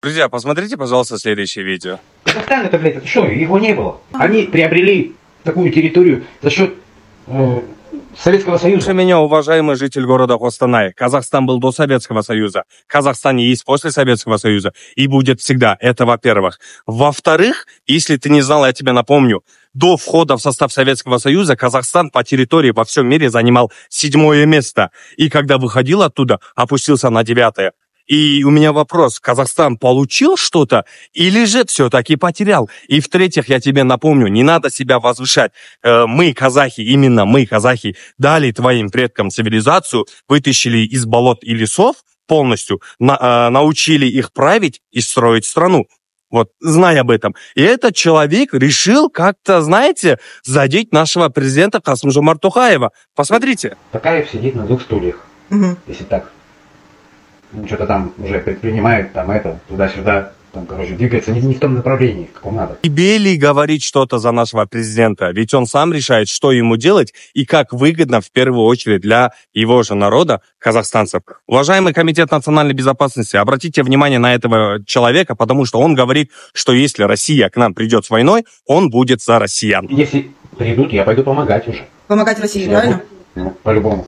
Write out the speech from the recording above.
Друзья, посмотрите, пожалуйста, следующее видео. Казахстан это, блядь, это что, его не было. Они приобрели такую территорию за счет Советского Союза. Слушай меня, уважаемый житель города Костанай. Казахстан был до Советского Союза. Казахстан есть после Советского Союза. И будет всегда. Это во-первых. Во-вторых, если ты не знал, я тебе напомню. До входа в состав Советского Союза Казахстан по территории во всем мире занимал 7-е место. И когда выходил оттуда, опустился на 9-е. И у меня вопрос, Казахстан получил что-то или же все-таки потерял? И в-третьих, я тебе напомню, не надо себя возвышать. Мы, казахи, именно мы, казахи, дали твоим предкам цивилизацию, вытащили из болот и лесов полностью, научили их править и строить страну. Вот, знай об этом. И этот человек решил как-то, знаете, задеть нашего президента Касым-Жомарт Токаева. Посмотрите. Токаев сидит на 2 стульях, если так. Что-то там уже предпринимает, там это, туда-сюда, там, короче, двигается не в том направлении, в каком надо. Тебе ли говорить что-то за нашего президента? Ведь он сам решает, что ему делать и как выгодно, в первую очередь, для его же народа, казахстанцев. Уважаемый Комитет национальной безопасности, обратите внимание на этого человека, потому что он говорит, что если Россия к нам придет с войной, он будет за россиян. Если придут, я пойду помогать уже. Помогать России, правильно? Ну, по-любому.